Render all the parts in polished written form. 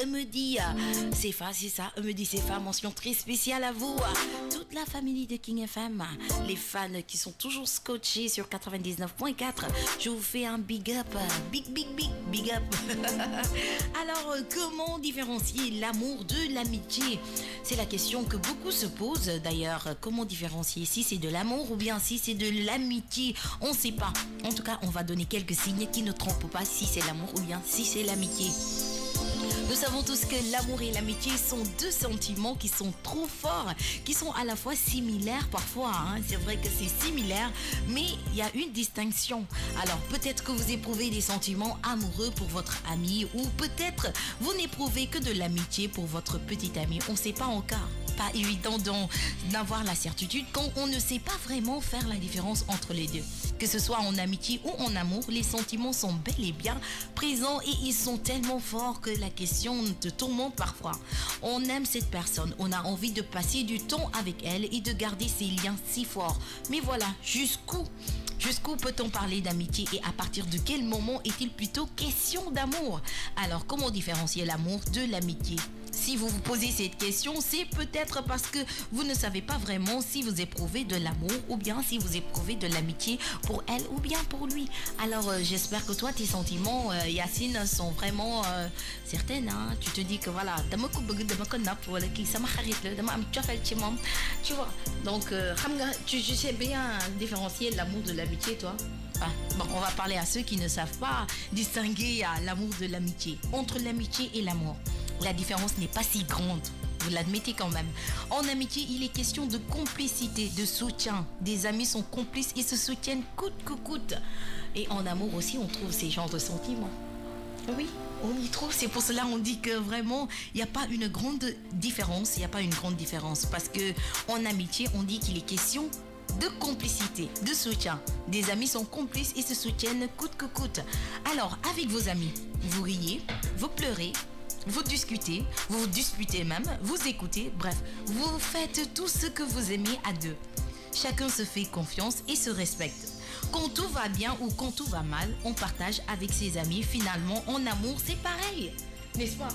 Me dit Sefa, c'est ça, me dit Sefa, mention très spéciale à vous, toute la famille de King FM, les fans qui sont toujours scotchés sur 99.4, je vous fais un big up, big up. Alors, comment différencier l'amour de l'amitié? C'est la question que beaucoup se posent d'ailleurs. Comment différencier si c'est de l'amour ou bien si c'est de l'amitié? On ne sait pas. En tout cas, on va donner quelques signes qui ne trompent pas si c'est l'amour ou bien si c'est l'amitié. Nous savons tous que l'amour et l'amitié sont deux sentiments qui sont trop forts, qui sont à la fois similaires parfois. C'est vrai que c'est similaire, mais il y a une distinction. Alors peut-être que vous éprouvez des sentiments amoureux pour votre ami ou peut-être vous n'éprouvez que de l'amitié pour votre petit ami. On ne sait pas encore. Pas évident d'avoir la certitude quand on ne sait pas vraiment faire la différence entre les deux. Que ce soit en amitié ou en amour, les sentiments sont bel et bien présents et ils sont tellement forts que la question te tourmente parfois. On aime cette personne, on a envie de passer du temps avec elle et de garder ces liens si forts. Mais voilà, Jusqu'où peut-on parler d'amitié et à partir de quel moment est-il plutôt question d'amour? Alors, comment différencier l'amour de l'amitié? Si vous vous posez cette question, c'est peut-être parce que vous ne savez pas vraiment si vous éprouvez de l'amour ou bien si vous éprouvez de l'amitié pour elle ou bien pour lui. Alors, j'espère que toi, tes sentiments, Yacine, sont vraiment certaines. Tu te dis que voilà, tu vois. Donc, tu sais bien différencier l'amour de l'amitié, toi? Bon, on va parler à ceux qui ne savent pas distinguer l'amour de l'amitié. Entre l'amitié et l'amour, la différence n'est pas si grande. Vous l'admettez quand même. En amitié, il est question de complicité, de soutien. Des amis sont complices et se soutiennent coûte que coûte. Et en amour aussi, on trouve ces genres de sentiments. Oui, on y trouve. C'est pour cela qu'on dit que vraiment, il n'y a pas une grande différence. Il n'y a pas une grande différence. Parce que en amitié, on dit qu'il est question de complicité, de soutien. Des amis sont complices et se soutiennent coûte que coûte. Alors, avec vos amis, vous riez, vous pleurez, vous discutez, vous vous disputez même, vous écoutez, bref, vous faites tout ce que vous aimez à deux. Chacun se fait confiance et se respecte. Quand tout va bien ou quand tout va mal, on partage avec ses amis. Finalement, en amour, c'est pareil, n'est-ce pas?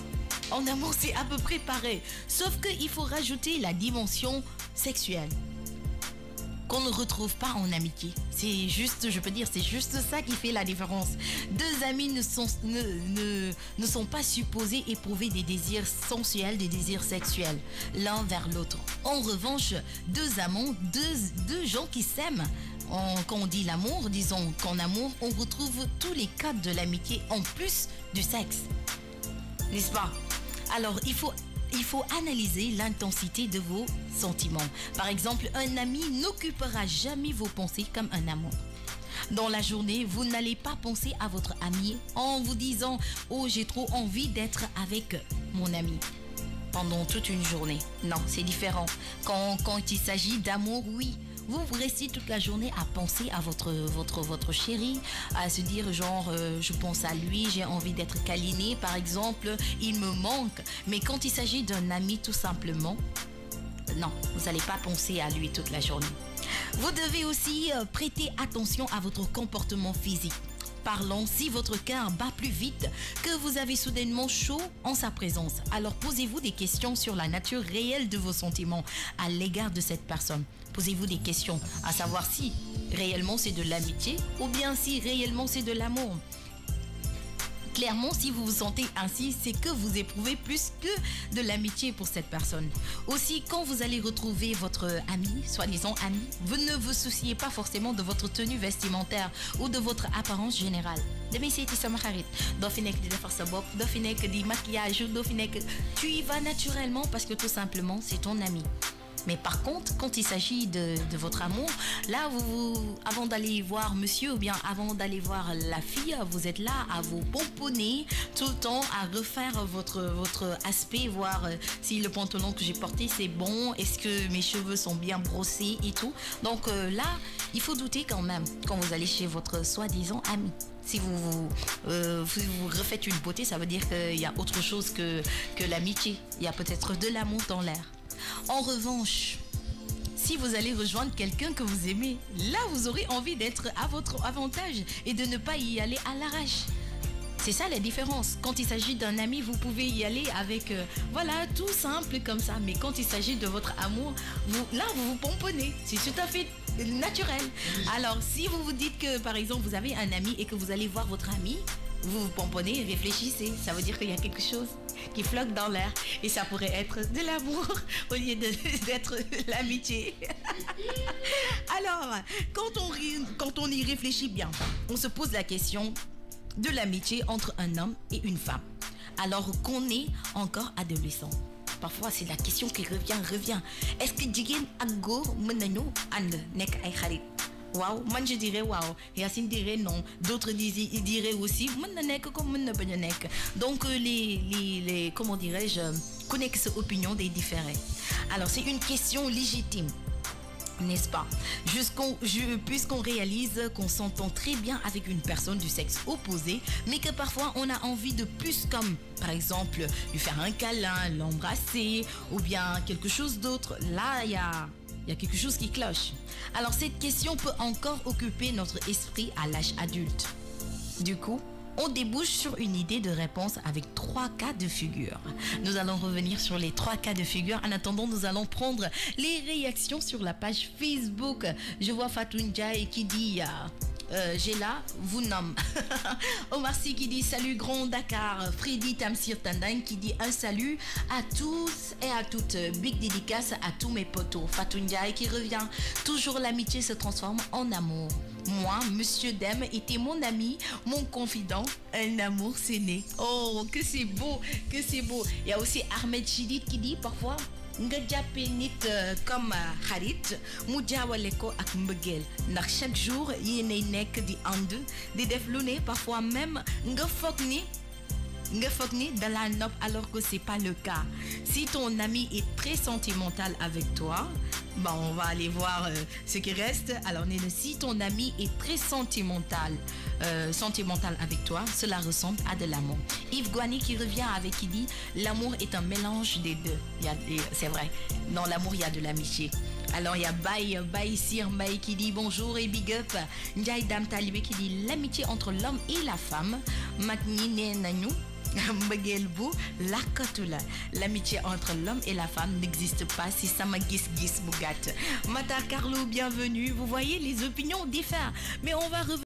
En amour, c'est à peu près pareil. Sauf qu'il faut rajouter la dimension sexuelle qu'on ne retrouve pas en amitié. C'est juste, je peux dire, c'est juste ça qui fait la différence. Deux amis ne sont pas supposés éprouver des désirs sensuels, des désirs sexuels, l'un vers l'autre. En revanche, deux amants, deux gens qui s'aiment. Quand on dit l'amour, disons qu'en amour, on retrouve tous les cadres de l'amitié en plus du sexe. N'est-ce pas? Alors, il faut analyser l'intensité de vos sentiments. Par exemple, un ami n'occupera jamais vos pensées comme un amour. Dans la journée, vous n'allez pas penser à votre ami en vous disant « Oh, j'ai trop envie d'être avec mon ami » pendant toute une journée. Non, c'est différent. Quand il s'agit d'amour, oui. Vous restez toute la journée à penser à votre chéri, à se dire genre je pense à lui, j'ai envie d'être câliné par exemple, il me manque. Mais quand il s'agit d'un ami tout simplement, non, vous n'allez pas penser à lui toute la journée. Vous devez aussi prêter attention à votre comportement physique. Parlons si votre cœur bat plus vite, que vous avez soudainement chaud en sa présence. Alors posez-vous des questions sur la nature réelle de vos sentiments à l'égard de cette personne. Posez-vous des questions à savoir si réellement c'est de l'amitié ou bien si réellement c'est de l'amour. Clairement, si vous vous sentez ainsi, c'est que vous éprouvez plus que de l'amitié pour cette personne. Aussi, quand vous allez retrouver votre ami, soi-disant ami, vous ne vous souciez pas forcément de votre tenue vestimentaire ou de votre apparence générale. Tu y vas naturellement parce que tout simplement, c'est ton ami. Mais par contre, quand il s'agit de votre amour, là, avant d'aller voir monsieur ou bien avant d'aller voir la fille, vous êtes là à vous pomponner tout le temps, à refaire votre aspect, voir si le pantalon que j'ai porté c'est bon, est-ce que mes cheveux sont bien brossés et tout. Donc là, il faut douter quand même quand vous allez chez votre soi-disant ami. Si vous refaites une beauté, ça veut dire qu'il y a autre chose que l'amitié. Il y a peut-être de l'amour dans l'air. En revanche, si vous allez rejoindre quelqu'un que vous aimez, là vous aurez envie d'être à votre avantage et de ne pas y aller à l'arrache. C'est ça la différence. Quand il s'agit d'un ami, vous pouvez y aller avec, voilà, tout simple comme ça. Mais quand il s'agit de votre amour, là, vous vous pomponnez. C'est tout à fait naturel. Alors, si vous vous dites que, par exemple, vous avez un ami et que vous allez voir votre ami, vous vous pomponnez, réfléchissez. Ça veut dire qu'il y a quelque chose qui flotte dans l'air. Et ça pourrait être de l'amour au lieu d'être l'amitié. Alors, quand on y réfléchit bien, on se pose la question de l'amitié entre un homme et une femme. Alors qu'on est encore adolescent. Parfois, c'est la question qui revient. Est-ce que Jigen Aggo Menano and Nek Aïkharit? Waouh, moi je dirais waouh. Yacine dirait non. D'autres diraient aussi Menanek comme Menanek. Donc, comment dirais-je, connexe opinion des différents. Alors, c'est une question légitime. N'est-ce pas? Puisqu'on réalise qu'on s'entend très bien avec une personne du sexe opposé, mais que parfois on a envie de plus, comme par exemple lui faire un câlin, l'embrasser ou bien quelque chose d'autre. Là, il y a quelque chose qui cloche. Alors cette question peut encore occuper notre esprit à l'âge adulte. Du coup, on débouche sur une idée de réponse avec 3 cas de figure. Nous allons revenir sur les 3 cas de figure. En attendant, nous allons prendre les réactions sur la page Facebook. Je vois Fatou Ndiaye qui dit... j'ai là, vous nomme. Omar Sy qui dit salut Grand Dakar. Freddy Tamsir Tandang qui dit un salut à tous et à toutes. Big dédicace à tous mes potos. Fatou Ndiaye qui revient. Toujours l'amitié se transforme en amour. Moi, Monsieur Dem était mon ami, mon confident. Un amour c'est né. Oh, que c'est beau, que c'est beau. Il y a aussi Ahmed Chidid qui dit parfois nga jàppee nit comme xarit mu jaawale ko ak mbëggeel ndax chaque jour yéenay nekk di ànd di def lu ne parfois même nga foog ni de la nopp alors que c'est pas le cas. Si ton ami est très sentimental avec toi, bon, on va aller voir ce qui reste. Alors, si ton ami est très sentimental avec toi, cela ressemble à de l'amour. Yves Guani qui revient avec qui dit l'amour est un mélange des deux. C'est vrai, dans l'amour il y a de l'amitié. Alors il y a Baye Sir Baye qui dit bonjour et big up. Ndiaye Dam Talibé qui dit l'amitié entre l'homme et la femme. Magni Nanu. L'amitié entre l'homme et la femme n'existe pas si ça m'a gis Bougat. Mata Carlo, bienvenue. Vous voyez, les opinions diffèrent. Mais on va revenir.